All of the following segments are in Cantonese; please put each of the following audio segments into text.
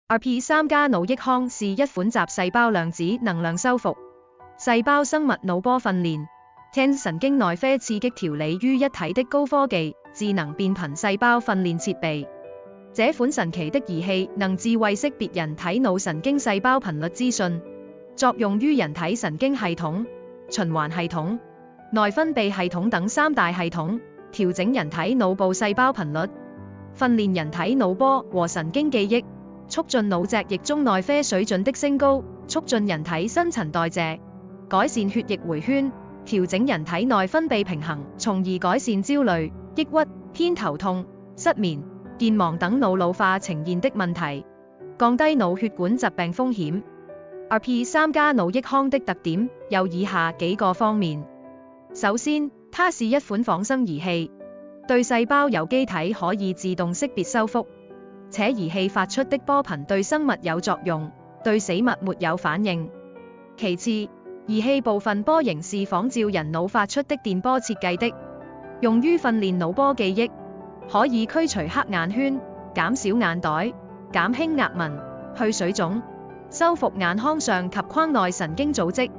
RP3 加腦益康是一款集細胞量子能量修復、細胞生物腦波訓練、神經內啡刺激調理於一體的高科技智能變頻細胞訓練設備。這款神奇的儀器能智慧識別人體腦神經細胞頻率資訊，作用於人體神經系統、循環系統、內分泌系統等三大系統，調整人體腦部細胞頻率，訓練人體腦波和神經記憶，促進腦脊液中內啡水準的升高，促進人體新陳代謝，改善血液回圈，調整人體內分泌平衡，從而改善焦慮、抑鬱、偏頭痛、失眠、健忘等腦老化呈現的問題，降低腦血管疾病風險。RP3 加腦益康的特點有以下幾個方面。首先，它是一款仿生儀器，對細胞有機體可以自動識別修復，且儀器發出的波頻對生物有作用，對死物沒有反應。其次，儀器部分波形是仿照人腦發出的電波設計的，用於訓練腦波記憶，可以驅除黑眼圈、減少眼袋、減輕額紋、去水腫、修復眼眶上及眶內神經組織，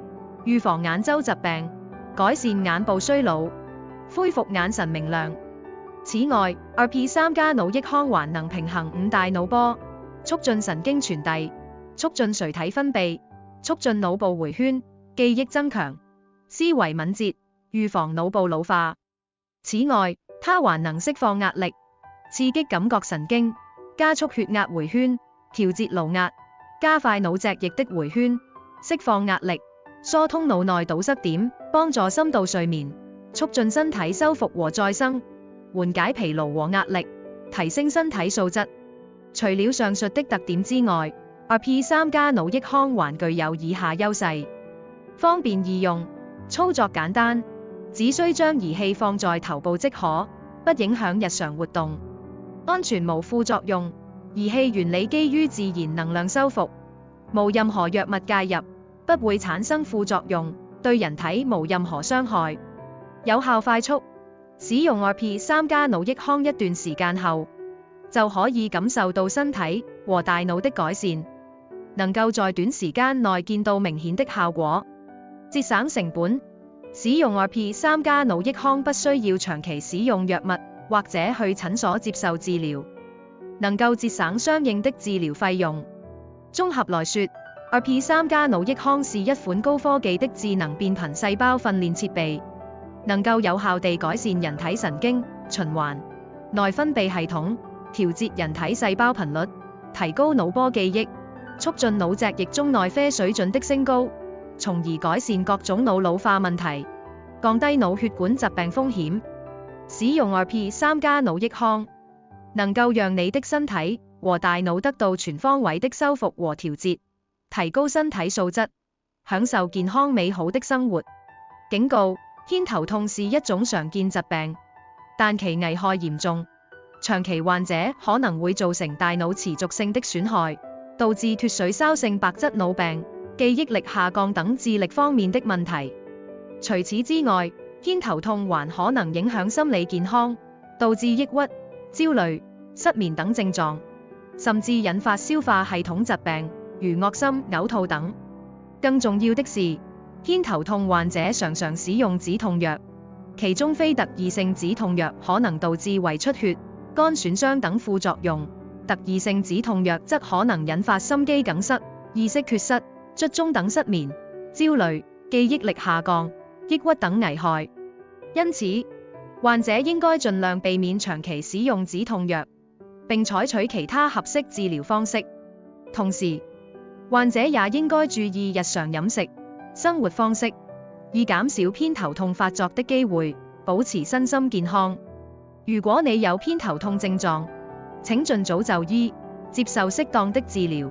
預防眼周疾病，改善眼部衰老，恢復眼神明亮。此外，RP3 加腦益康還能平衡五大腦波，促進神經傳遞，促進垂體分泌，促進腦部回圈，記憶增強，思維敏捷，預防腦部老化。此外，它還能釋放壓力，刺激感覺神經，加速血壓回圈，調節顱壓，加快腦脊液的回圈，釋放壓力，疏通腦內堵塞點，幫助深度睡眠，促進身體修復和再生，緩解疲勞和壓力，提升身體素質。除了上述的特點之外，RP3 加腦益康還具有以下優勢：方便易用，操作簡單，只需將儀器放在頭部即可，不影響日常活動；安全無副作用，儀器原理基於自然能量修復，無任何藥物介入，不會產生副作用，對人體無任何傷害；有效快速。使用RP3 加腦益康一段時間後，就可以感受到身體和大腦的改善，能夠在短時間內見到明顯的效果，節省成本。使用RP3 加腦益康不需要長期使用藥物或者去診所接受治療，能夠節省相應的治療費用。綜合來說，RP3 加腦益康是一款高科技的智能變頻細胞訓練設備，能夠有效地改善人體神經、循環、內分泌系統，調節人體細胞頻率，提高腦波記憶，促進腦脊液中內啡水準的升高，從而改善各種腦老化問題，降低腦血管疾病風險。使用RP3 加腦益康，能夠讓你的身體和大腦得到全方位的修復和調節，提高身體素質，享受健康美好的生活。警告：偏頭痛是一種常見疾病，但其危害嚴重，長期患者可能會造成大腦持續性的損害，導致脫水鞘性白質腦病、記憶力下降等智力方面的問題。除此之外，偏頭痛還可能影響心理健康，導致抑鬱、焦慮、失眠等症狀，甚至引發消化系統疾病，如噁心、嘔吐等。更重要的是，偏頭痛患者常常使用止痛藥，其中非特異性止痛藥可能導致胃出血、肝損傷等副作用，特異性止痛藥則可能引發心肌梗塞、意識缺失、卒中等失眠、焦慮、記憶力下降、抑鬱等危害。因此，患者應該盡量避免長期使用止痛藥，並採取其他合適治療方式。同時，患者也應該注意日常飲食、生活方式，以減少偏頭痛發作的機會，保持身心健康。如果你有偏頭痛症狀，請盡早就醫，接受適當的治療。